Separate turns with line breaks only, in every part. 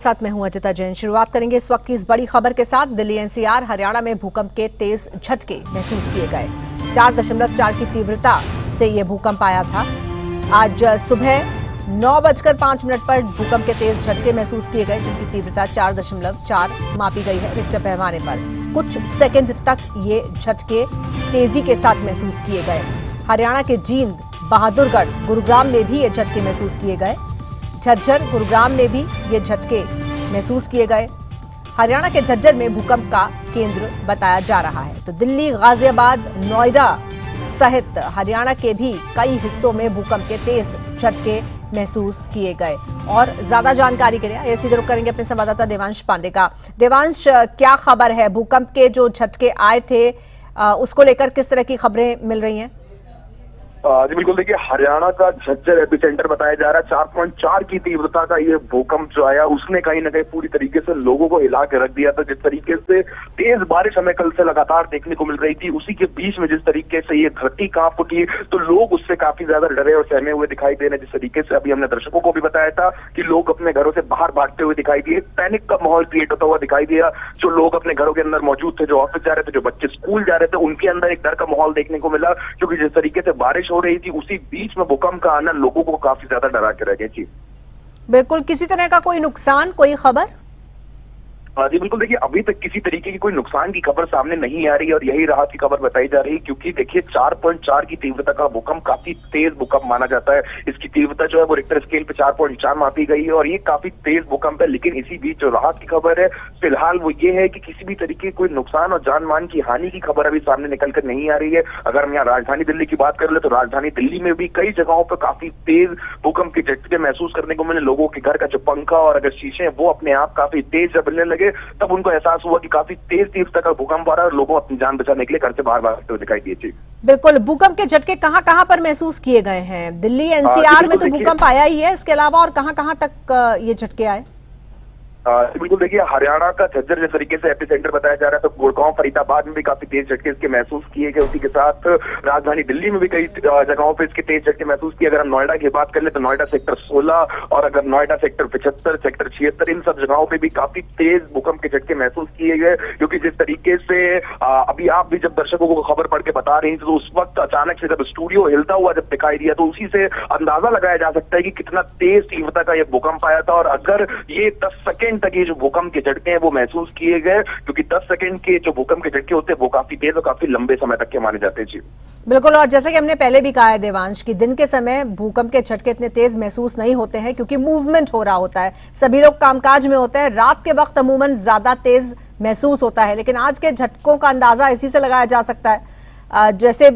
साथ मैं हूं अजिता जैन। शुरुआत करेंगे इस वक्त की इस बड़ी खबर के साथ। दिल्ली एनसीआर हरियाणा में भूकंप के तेज झटके महसूस किए गए। 4.4 की तीव्रता से यह भूकंप आया था। आज सुबह 9:05 पर भूकंप के तेज झटके महसूस किए गए, जिनकी तीव्रता 4.4 मापी गई है रिक्टर पैमाने पर। कुछ सेकंड तक ये झटके तेजी के साथ महसूस किए गए। हरियाणा के जींद, बहादुरगढ़, गुरुग्राम में भी ये झटके महसूस किए गए। झज्जर, गुरुग्राम में भी ये झटके महसूस किए गए। हरियाणा के झज्जर में भूकंप का केंद्र बताया जा रहा है। तो दिल्ली, गाजियाबाद, नोएडा सहित हरियाणा के भी कई हिस्सों में भूकंप के तेज झटके महसूस किए गए। और ज्यादा जानकारी के लिए सीधे रुख करेंगे अपने संवाददाता देवांश पांडे का। देवांश, क्या खबर है? भूकंप के जो झटके आए थे उसको लेकर किस तरह की खबरें मिल रही हैं?
जी बिल्कुल, देखिए हरियाणा का झज्जर एपिसेंटर बताया जा रहा है। 4.4 की तीव्रता का ये भूकंप जो आया उसने कहीं ना कहीं पूरी तरीके से लोगों को हिला के रख दिया था। जिस तरीके से तेज बारिश हमें कल से लगातार देखने को मिल रही थी, उसी के बीच में जिस तरीके से ये धरती कांप उठी तो लोग उससे काफी ज्यादा डरे और सहमे हुए दिखाई दे रहे। जिस तरीके से अभी हमने दर्शकों को भी बताया था कि लोग अपने घरों से बाहर भागते हुए दिखाई दिए, पैनिक का माहौल क्रिएट होता हुआ दिखाई दिया। जो लोग अपने घरों के अंदर मौजूद थे, जो ऑफिस जा रहे थे, जो बच्चे स्कूल जा रहे थे, उनके अंदर एक डर का माहौल देखने को मिला, क्योंकि जिस तरीके से बारिश हो रही थी उसी बीच में भूकंप का आना लोगों को काफी ज्यादा डरा के रह गया। जी
बिल्कुल, किसी तरह का कोई नुकसान, कोई खबर?
जी बिल्कुल, देखिए अभी तक किसी तरीके की कोई नुकसान की खबर सामने नहीं आ रही और यही राहत की खबर बताई जा रही है, क्योंकि देखिए 4.4 की तीव्रता का भूकंप काफी तेज भूकंप माना जाता है। इसकी तीव्रता जो है वो रिक्टर स्केल पे 4.4 मापी गई है और ये काफी तेज भूकंप है। लेकिन इसी बीच जो राहत की खबर है फिलहाल वो ये है कि किसी भी तरीके की कोई नुकसान और जान मान की हानि की खबर अभी सामने निकल कर नहीं आ रही है। अगर हम यहाँ राजधानी दिल्ली की बात कर ले तो राजधानी दिल्ली में भी कई जगहों पर काफी तेज भूकंप के झटके महसूस करने को मिले। लोगों के घर का जो पंखा और अगर शीशे हैं वो अपने आप काफी तेज जब हिलने लगे, तब उनको एहसास हुआ कि काफी तेज तीव्रता का भूकंप आ रहा है और लोगों अपनी जान बचाने के लिए घर से बाहर भागते हुए दिखाई दिए। थी
बिल्कुल, भूकंप के झटके कहाँ कहाँ पर महसूस किए गए हैं? दिल्ली एनसीआर में तो भूकंप आया ही है, इसके अलावा और कहाँ कहाँ तक ये झटके आए?
बिल्कुल, देखिए हरियाणा का झज्जर जिस तरीके से एपिसेंटर बताया जा रहा है, तो गुड़गांव, फरीदाबाद में भी काफी तेज झटके इसके महसूस किए गए। उसी के साथ राजधानी दिल्ली में भी कई जगहों पे इसके तेज झटके महसूस किए। अगर हम नोएडा की बात कर ले तो नोएडा सेक्टर 16 और अगर नोएडा सेक्टर 75, सेक्टर 76, इन सब जगहों पे भी काफी तेज भूकंप के झटके महसूस किए गए। क्योंकि जिस तरीके से अभी आप भी जब दर्शकों को खबर पढ़ के बता रही थी तो उस वक्त अचानक से जब स्टूडियो हिलता हुआ जब दिखाई दिया तो उसी से अंदाजा लगाया जा सकता है कि कितना तेज तीव्रता का यह भूकंप आया था। और अगर ये 10 सेकेंड तक ये जो भूकंप के झटके हैं वो महसूस किए गए, क्योंकि 10 सेकंड के जो भूकंप के झटके होते हैं वो काफी तेज और काफी लंबे समय तक के माने जाते हैं। जी
बिल्कुल, और जैसे कि हमने पहले भी कहा है देवांश की दिन के समय भूकंप के झटके इतने तेज महसूस नहीं होते हैं क्योंकि मूवमेंट हो रहा होता है, सभी लोग कामकाज में होते हैं। रात के वक्त अमूमन ज्यादा तेज महसूस होता है, लेकिन आज के झटकों का अंदाजा इसी से लगाया जा सकता है। जैसे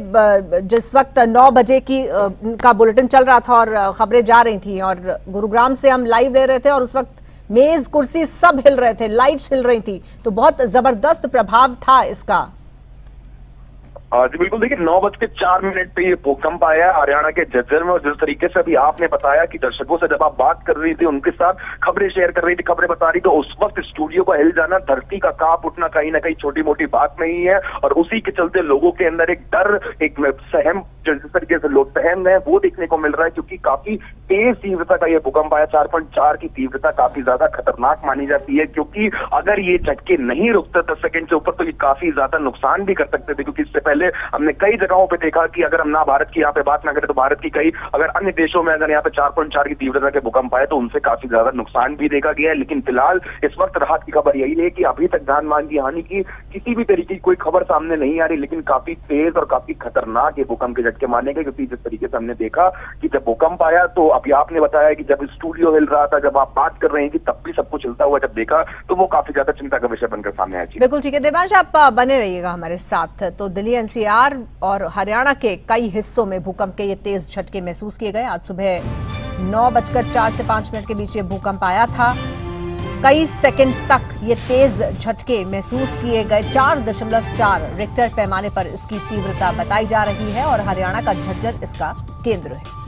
जिस वक्त 9 बजे का बुलेटिन चल रहा था और खबरें जा रही थी और गुरुग्राम से हम लाइव ले रहे थे और उस वक्त मेज, कुर्सी सब हिल रहे थे, लाइट्स हिल रही थी, तो बहुत जबरदस्त प्रभाव था इसका।
जी बिल्कुल, देखिए 9:04 पे ये भूकंप आया है हरियाणा के झज्जर में। और जिस तरीके से अभी आपने बताया कि दर्शकों से जब आप बात कर रही थी, उनके साथ खबरें शेयर कर रही थी, खबरें बता रही, तो उस वक्त स्टूडियो का हिल जाना, धरती का कांप उठना कहीं ना कहीं छोटी मोटी बात नहीं है। और उसी के चलते लोगों के अंदर एक डर, एक सहम, जिस तरीके से लोग सहम है वो देखने को मिल रहा है, क्योंकि काफी तेज तीव्रता का यह भूकंप आया। 4.4 की तीव्रता काफी ज्यादा खतरनाक मानी जाती है, क्योंकि अगर ये झटके नहीं रुकते 10 सेकंड से ऊपर तो ये काफी ज्यादा नुकसान भी कर सकते थे। क्योंकि इससे पहले हमने कई जगहों पे देखा कि अगर हम ना भारत की यहाँ पे बात ना करें तो भारत की कई अगर अन्य देशों में अगर यहाँ पे 4.4 की तीव्रता के भूकंप आए तो उनसे काफी ज्यादा नुकसान भी देखा गया है। लेकिन फिलहाल इस वक्त राहत की खबर यही है कि अभी तक जान मान की हानि की किसी भी तरीके की कोई खबर सामने नहीं आ रही, लेकिन काफी तेज और काफी खतरनाक ये भूकंप के झटके माने गए। क्योंकि जिस तरीके से हमने देखा कि जब भूकंप आया तो अभी आपने बताया कि जब स्टूडियो हिल रहा था, जब आप बात कर रहे हैं कि तब भी सब कुछ हिलता हुआ जब देखा तो वो काफी ज्यादा चिंता का विषय बनकर सामने आया।
बिल्कुल ठीक है देवांश, आप बने रहिएगा हमारे साथ। तो दिल्ली एनसीआर और हरियाणा के कई हिस्सों में भूकंप के ये तेज झटके महसूस किए गए। आज सुबह 9:04 से 5 मिनट के बीच ये भूकंप आया था। कई सेकंड तक ये तेज झटके महसूस किए गए। 4.4 रिक्टर पैमाने पर इसकी तीव्रता बताई जा रही है और हरियाणा का झज्जर इसका केंद्र है।